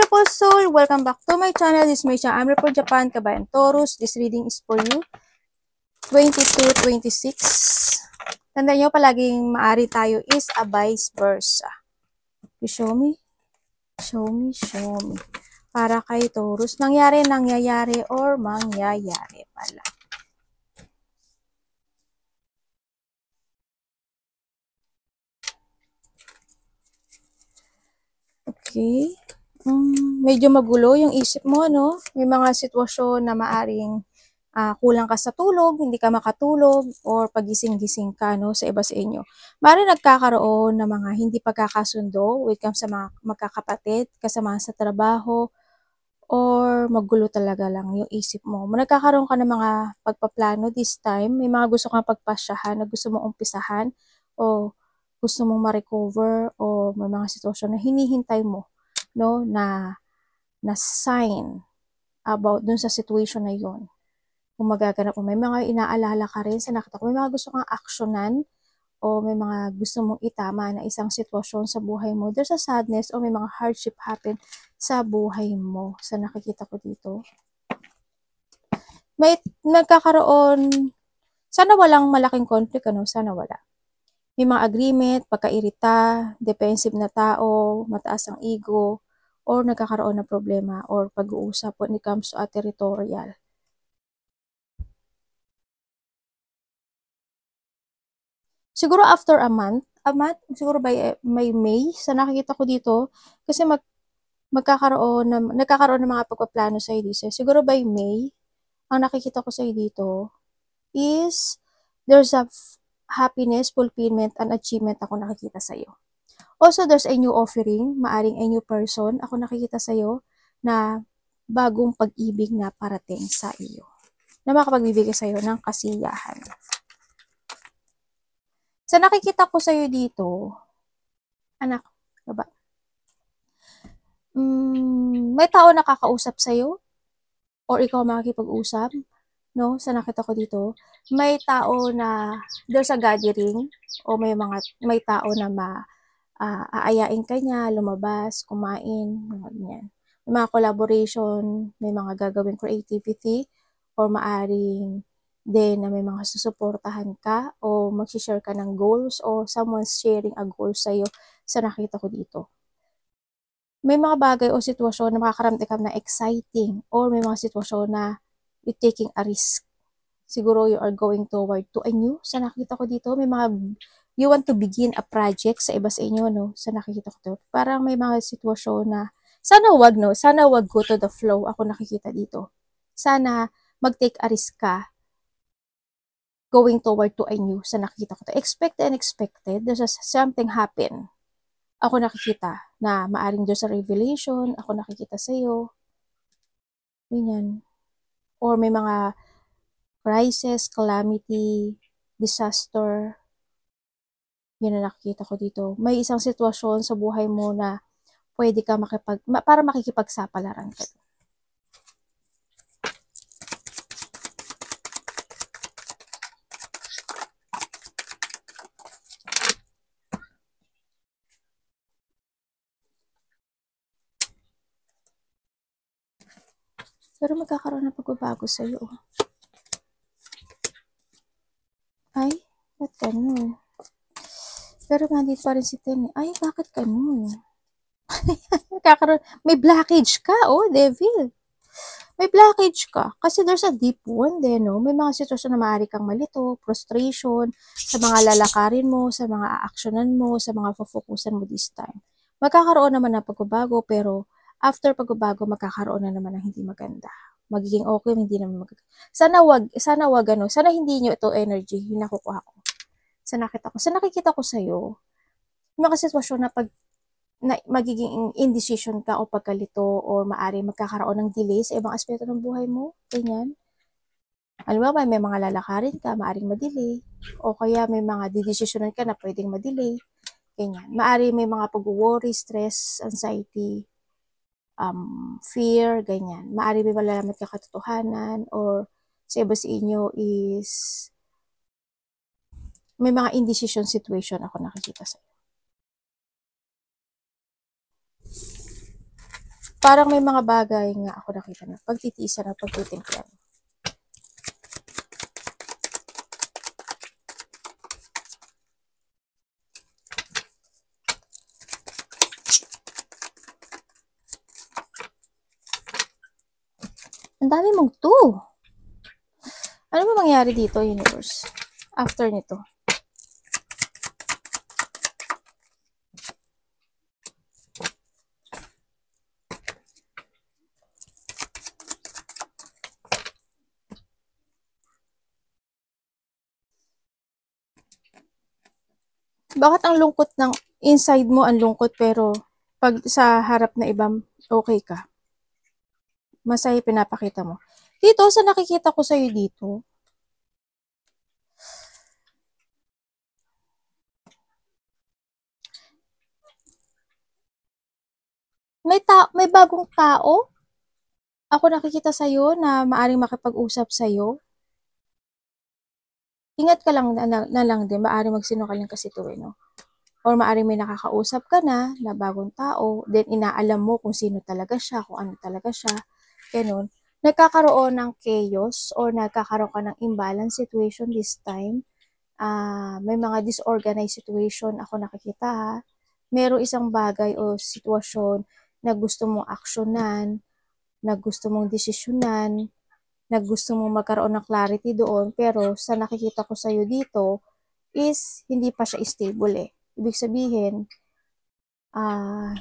beautiful soul! Welcome back to my channel. This is my channel. I'm for Japan, Kabayan Taurus. This reading is for you. 22-26. Tandaan nyo, palaging maari tayo is a vice versa. You show me? Show me, show me. Para kay Taurus, nangyayari, or mangyayari pala. Okay. Medyo magulo yung isip mo, no? May mga sitwasyon na maaring kulang ka sa tulog, hindi ka makatulog, or pagising-gising ka, no, sa iba sa inyo. Maaring nagkakaroon ng mga hindi pagkakasundo with sa mga magkakapatid, kasama sa trabaho, or magulo talaga lang yung isip mo. Nagkakaroon ka ng mga pagpaplano this time, may mga gusto kang pagpasyahan na gusto mong umpisahan, o gusto mong ma-recover, o may mga sitwasyon na hinihintay mo, no, na sign about dun sa situation na yun. Kung magaganap mo, may mga inaalala ka rin sa nakita ko, may mga gusto kang aksyonan, o may mga gusto mong itama na isang sitwasyon sa buhay mo. There's a sadness, o may mga hardship happen sa buhay mo, sa nakikita ko dito. May nagkakaroon, sana walang malaking conflict, ano? Sana wala. May mga agreement, pagkairita, defensive na tao, mataas ang ego, or nagkakaroon ng problema or pag-uusap when it comes to a territorial. Siguro after a month, siguro by May, sa nakikita ko dito, kasi nagkakaroon ng mga pagpaplano sa dito. Siguro by May, ang nakikita ko sa dito is there's a happiness, fulfillment, and achievement ako nakikita sa iyo. Also, there's a new offering, maaring a new person, ako nakikita sa iyo na bagong pag-ibig na parating sa iyo, na makapagbibigay sa iyo ng kasiyahan. Sa nakikita ko sa iyo dito, anak, baba. May tao nakakausap sa iyo, or ikaw makikipag-usap, no? Sa nakita ko dito, may tao na there's a gathering, o may tao na aayain ka niya, lumabas, kumain, ganyan. May mga collaboration, may mga gagawing creativity, or maaring din na may mga susuportahan ka, o mag-share ka ng goals, o someone's sharing a goal sa'yo sa nakita ko dito. May mga bagay o sitwasyon na makakaramdam ka na exciting, or may mga sitwasyon na you're taking a risk. Siguro you are going toward to a new, sa nakita ko dito, may mga you want to begin a project sa iba sa inyo, no? Sa nakikita ko to. Parang may mga sitwasyon na, sana wag, no? Sana wag go to the flow, ako nakikita dito. Sana mag-take a risk ka, going toward to a new, sa nakikita ko to. Expected and unexpected, there's something happen. Ako nakikita na maaring there's a revelation, ako nakikita sa iyo. Ganyan. Or may mga crisis, calamity, disaster, yun na nakikita ko dito. May isang sitwasyon sa buhay mo na pwede ka para makikipagsapalaran ka. Pero magkakaroon ng pagbabago sa iyo. Ay, ba't ganun? Pero nandito pa rin si Ten. Ay, bakit ganun? May blockage ka, oh, devil. May blockage ka. Kasi there's a deep wound, no? May mga sitwasyon na maaari kang malito, frustration, sa mga lalakarin mo, sa mga aaksyonan mo, sa mga focusan mo this time. Magkakaroon naman ng pagbabago, pero after pagbabago, magkakaroon na naman ng hindi maganda. Magiging okay, hindi naman maganda. Sana wag, ano, sana hindi nyo ito energy, yung nakukuha ko. Sa nakikita ko sa'yo, may mga sitwasyon na magiging indecision ka, o pagkalito, o maari magkakaroon ng delay sa ibang aspeto ng buhay mo, ganyan. Alam mo, may mga lalakarin ka, maaring madelay, o kaya may mga didesisyonan ka na pwedeng madelay, ganyan. Maari may mga pag-worry, stress, anxiety, fear, ganyan. Maari may malalaman ka katotohanan, or sa iba sa inyo is may mga indecision situation ako nakikita sa'yo. parang may mga bagay nga ako nakita na pagtitiisan at pagtitimplan. Ang dami mong 2. Ano ba mangyari dito, universe? After nito. Bakit ang lungkot ng inside mo, ang lungkot, pero pag sa harap na ibang okay ka? Masaya pinapakita mo. Dito, sa nakikita ko sa'yo dito, may bagong tao ako nakikita sa'yo na maaring makipag-usap sa'yo. Ingat ka lang na lang din, maaring magsinungaling kasi ito no? Or maaring may nakakausap ka na bagong tao, then inaalam mo kung sino talaga siya, kung ano talaga siya, ganun. Nagkakaroon ng chaos or nagkakaroon ka ng imbalance situation this time. May mga disorganized situation ako nakikita ha. Merong isang bagay o sitwasyon na gusto mong aksyonan, na gusto mong desisyonan, na gusto mong magkaroon ng clarity doon, pero sa nakikita ko sa'yo dito is hindi pa siya stable eh. Ibig sabihin,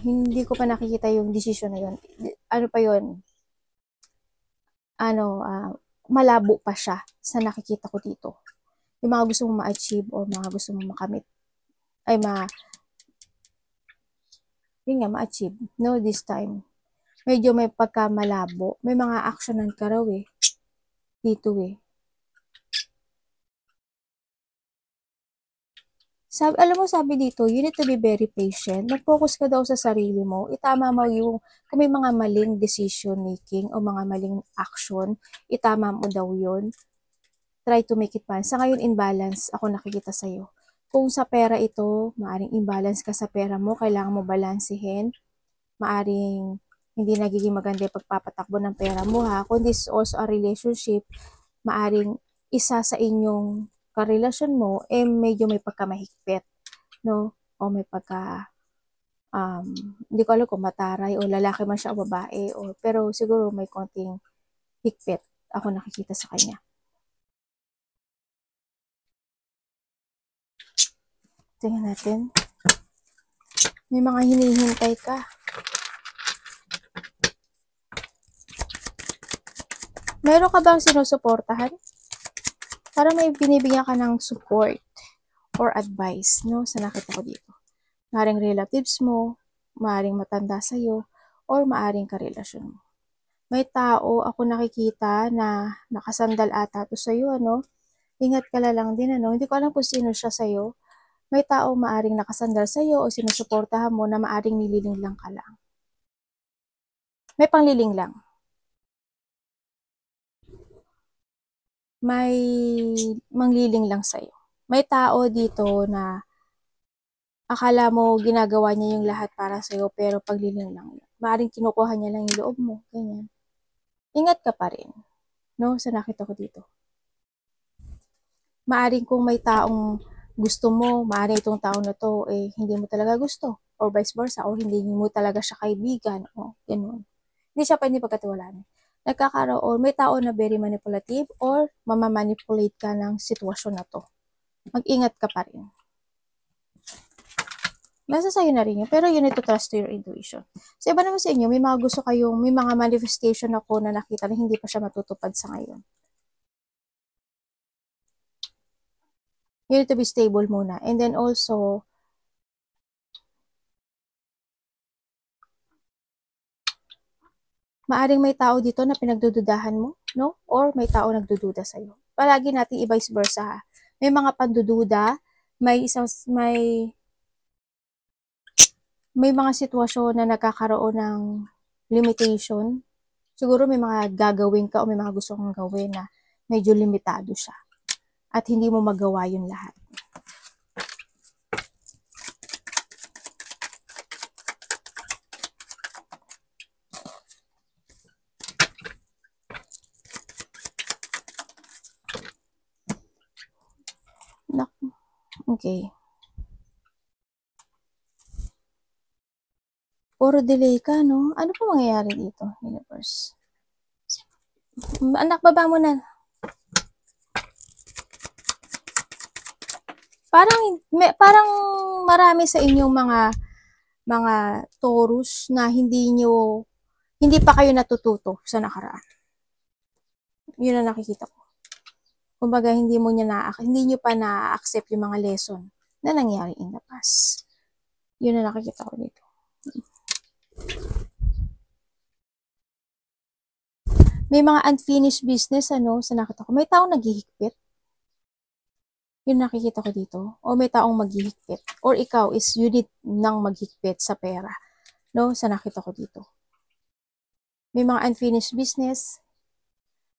hindi ko pa nakikita yung desisyon na yun. Ano pa yun? Malabo pa siya sa nakikita ko dito. Yung mga gusto mong ma-achieve o mga gusto mong makamit, yun nga, ma-achieve. No, this time. Medyo may pagkamalabo. May mga actionan ka raw eh. Dito eh. Sabi dito, you need to be very patient. Mag-focus ka daw sa sarili mo. Itama mo yung, kung may mga maling decision making o mga maling action, itama mo daw yun. Try to make it balance. Sa ngayon, imbalance ako nakikita sa'yo. Kung sa pera ito, maaring imbalance ka sa pera mo, kailangan mo balansehin. Maaring hindi nagiging maganda yung pagpapatakbo ng pera mo ha. Kung this is also a relationship, maaring isa sa inyong karelasyon mo, medyo may pagkamahigpit, no? O may pagka, hindi ko alam kung mataray o lalaki man siya o babae, pero siguro may konting higpit ako nakikita sa kanya. Tingnan natin. May mga hinihintay ka. Meron ka bang sinusuportahan? Para may binibigyan ka ng support or advice, no? Sa nakita ko dito. Maaring relatives mo, maaring matanda sa'yo, or maaring karelasyon mo. May tao ako nakikita na nakasandal ata to sa'yo, ano? Ingat ka lang din, ano? Hindi ko alam kung sino siya sa'yo. May tao maaring nakasandal sa'yo o sinusuportahan mo na maaring nililing lang ka lang. May pangliling lang. May mangliling lang sa'yo. May tao dito na akala mo ginagawa niya yung lahat para sa'yo, pero pagliling lang yun. Maaring kinukuha niya lang yung loob mo, ganyan. Ingat ka pa rin, no? Sa nakita ko dito. Maaring kung may taong gusto mo, maaring itong tao na to, hindi mo talaga gusto, or vice versa, or hindi mo talaga siya kaibigan, o ganun. Hindi siya pwede pagkatiwalaan. Nagkakaroon, may tao na very manipulative or mamamanipulate ka ng sitwasyon na to. Mag-ingat ka pa rin. Nasa sa'yo na rin yun, pero you need to trust to your intuition. So, iba naman sa inyo, may mga gusto kayong, may mga manifestation ako na nakita na hindi pa siya matutupad sa ngayon. You need to be stable muna. And then also, maaring may tao dito na pinagdududahan mo, no? Or may tao nagdududa sa'yo. Palagi natin i-vice versa. May mga pandududa, may mga sitwasyon na nagkakaroon ng limitation. Siguro may mga gagawin ka o may mga gusto kang gawin na medyo limitado siya. At hindi mo magawa yun lahat. Okay. Puro delay ka, no? Ano pa mangyayari dito, universe? Anak, baba mo na. Parang marami sa inyong mga Taurus na hindi pa kayo natututo sa nakaraan. Yun ang nakikita ko. Kumbaga, hindi nyo pa na-accept yung mga lesson na nangyari in the past. Yun ang nakikita ko dito. May mga unfinished business, sa nakita ko. May taong naghihigpit. Yun nakikita ko dito. O may taong maghihigpit. Or ikaw is unit ng maghigpit sa pera. Sa nakita ko dito. May mga unfinished business.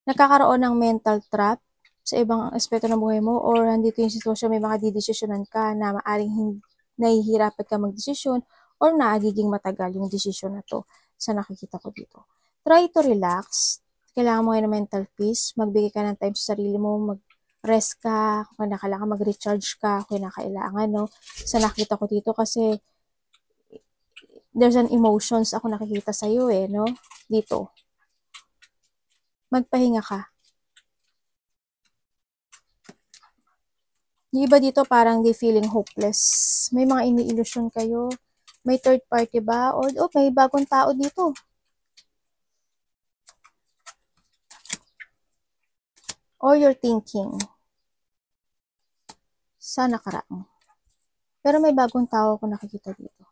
Nakakaroon ng mental trap sa ibang aspeto ng buhay mo, or nandito yung sitwasyon, may mga didesisyonan ka na maaring nahihirapan ka magdesisyon, or nagiging matagal yung desisyon na to sa nakikita ko dito. Try to relax. Kailangan mo ngayon ng mental peace. Magbigay ka ng time sa sarili mo. Mag-rest ka. Kung kailangan mag-recharge ka. Kung kailangan, sa nakita ko dito, kasi there's an emotions ako nakikita sa'yo, dito. Magpahinga ka. Yung iba dito parang they feeling hopeless. May mga ini-illusion kayo. May third party ba? Or may bagong tao dito. Or you're thinking sa nakaraan. Pero may bagong tao ako nakikita dito.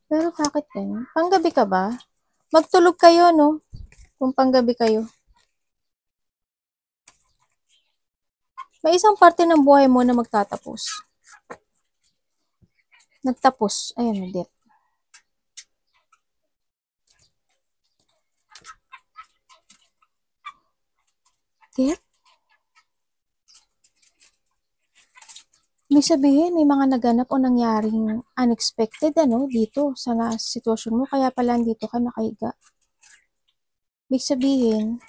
Pero bakit ganyan? Panggabi ka ba? Magtulog kayo, no? Kung panggabi kayo. May isang parte ng buhay mo na magtatapos. Nagtapos. Ayan, death. Death? May sabihin, may mga naganap o nangyaring unexpected, dito sa sitwasyon mo. Kaya pala dito ka nakahiga. May sabihin,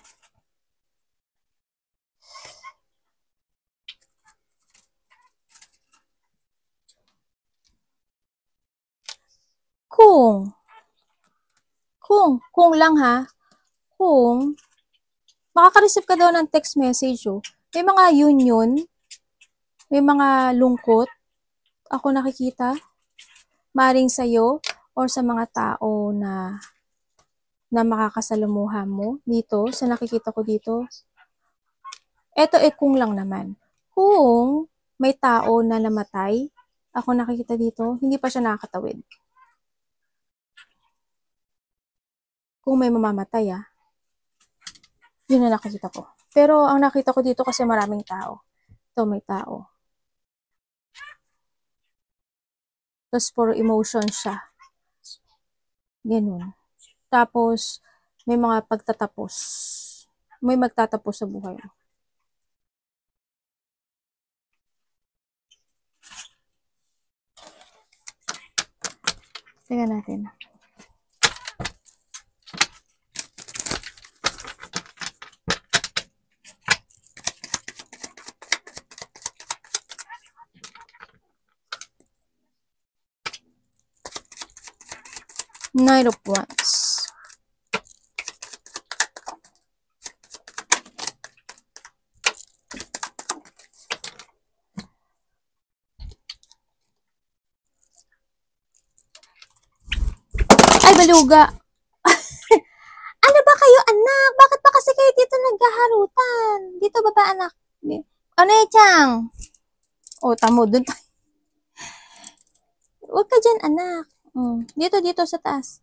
kung lang ha, kung makaka-receive ka daw ng text message, may mga union, may mga lungkot, ako nakikita, maring sa'yo, or sa mga tao na makakasalumuha mo dito, sa nakikita ko dito. Eto kung lang naman. Kung may tao na namatay, ako nakikita dito, hindi pa siya nakakatawid. Kung may mamamatay, yun na nakikita ko. Pero ang nakita ko dito kasi maraming tao. Ito, may tao. Tapos puro emotion siya. Ganun. Tapos, may mga pagtatapos. May magtatapos sa buhay mo. Tingnan natin. Knight of Wands. Ay, baluga! Ano ba kayo, anak? Bakit pa kasi kayo dito naghaharutan? Dito ba ba, anak? Ano Chang? Tamo, dun. Huwag ka dyan, anak. Dito sa taas.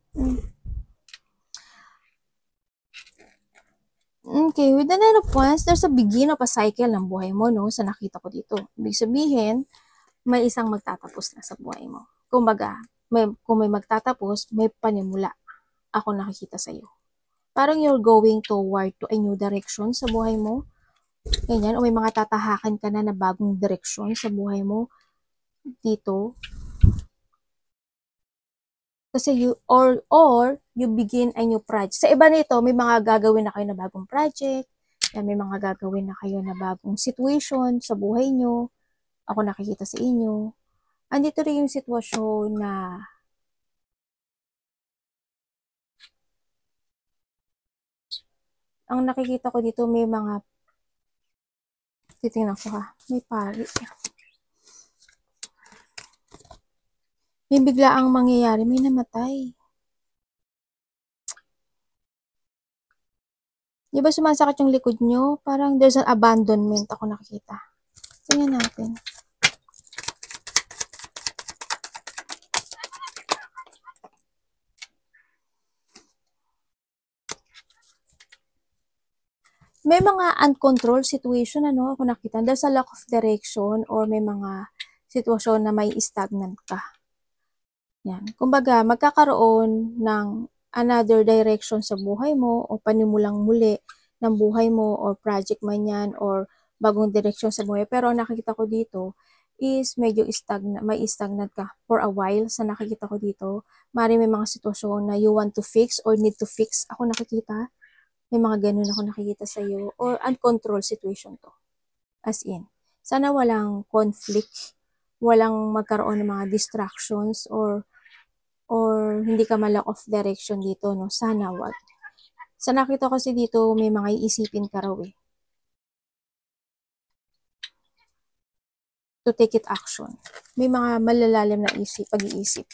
Okay, with the Nine of Wands, there's a beginning of a cycle ng buhay mo, sa nakita ko dito. Ibig sabihin, may isang magtatapos na sa buhay mo. Kumbaga, kung may magtatapos, may panimula. Ako nakikita sa'yo. Parang you're going toward to a new direction sa buhay mo. Ganyan, o may mga tatahakan ka na bagong direksyon sa buhay mo. Dito. Kasi you begin a new project. Sa iba nito, may mga gagawin na kayo na bagong project. Yan, may mga gagawin na kayo na bagong situation sa buhay nyo. Ako nakikita sa inyo. Andito rin yung sitwasyon na ang nakikita ko dito may mga titingnan ko ha. May pari. May biglaang mangyayari. May namatay. Di ba sumasakit yung likod nyo? Parang there's an abandonment ako nakikita. Tingnan natin. May mga uncontrolled situation, ano, ako nakita. There's a lack of direction or may mga sitwasyon na may stagnant ka. Yan. Kumbaga, magkakaroon ng another direction sa buhay mo o panimulang muli ng buhay mo or project man yan or bagong direction sa buhay. Pero nakikita ko dito is medyo may stagnant ka for a while sa nakikita ko dito. Mari may mga sitwasyon na you want to fix or need to fix. Ako nakikita. May mga ganun ako nakikita sa iyo or uncontrolled situation to. As in, sana walang conflict, walang magkaroon ng mga distractions or hindi ka ma-lack of direction dito, no? Sana wag. Sa nakita kasi dito, may mga iisipin ka raw eh. To take it action. May mga malalalim na pag-iisip.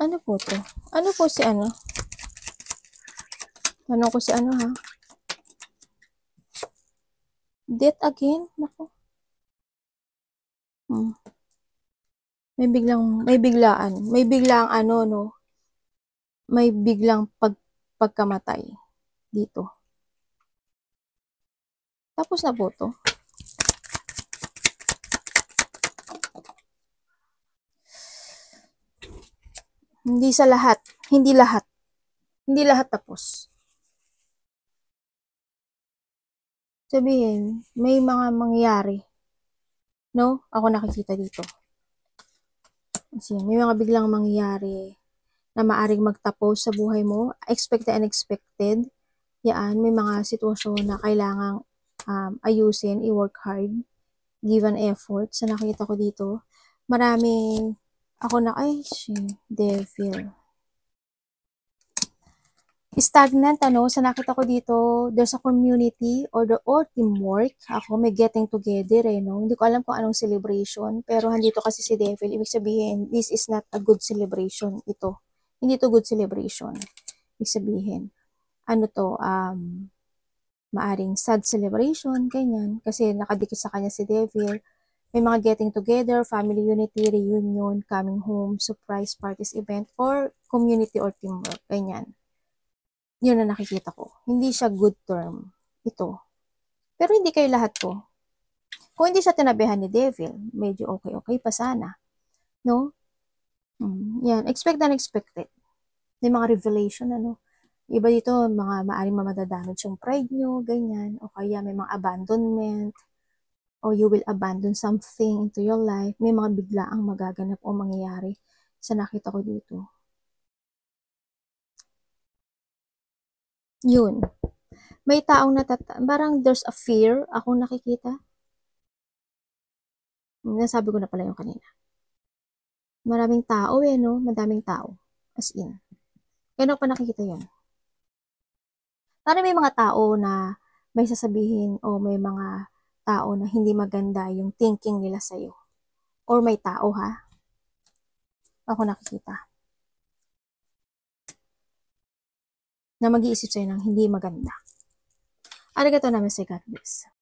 Ano po to? Ano po si ano? Tanong ko si ano ha? Death again? Naku. May biglang ano no? May biglang pagkamatay dito. Tapos na po to. Hindi lahat tapos. Sabihin, may mga mangyayari. No? Ako nakikita dito. Kasi may mga biglang mangyayari na maaring magtapos sa buhay mo. Expected and unexpected. Yan, may mga sitwasyon na kailangang ayusin, i-work hard, give an effort. Sa nakita ko dito, maraming devil. Stagnant, ano, sa nakita ko dito, there's a community or teamwork. Ako, may getting together, no? Hindi ko alam kung anong celebration, pero handito kasi si devil. Ibig sabihin, this is not a good celebration, ito. Hindi to good celebration. Ibig sabihin, ano to, maaring sad celebration, ganyan. Kasi nakadikit sa kanya si devil. May mga getting together, family unity, reunion, coming home, surprise parties, event, or community or teamwork. Ganyan. Yun na nakikita ko. Hindi siya good term. Ito. Pero hindi kayo lahat to. Kung hindi siya tinabihan ni devil, medyo okay pa sana. No? Yan. Expect and unexpected. May mga revelation, ano. Iba dito, mga maaring mamadadamage yung pride nyo, ganyan. O kaya may mga abandonment. O you will abandon something into your life, may mga biglaang magaganap o mangyayari sa nakita ko dito. Yun. May taong parang there's a fear akong nakikita. Nasabi ko na pala yung kanina. Maraming tao no? Madaming tao. As in. Kaya pa nakikita yun. Parang may mga tao na may sasabihin o may mga tao na hindi maganda yung thinking nila sa'yo. Or may tao ha. Ako nakikita. Na mag-iisip sa'yo ng hindi maganda. Arigato naman si God bless.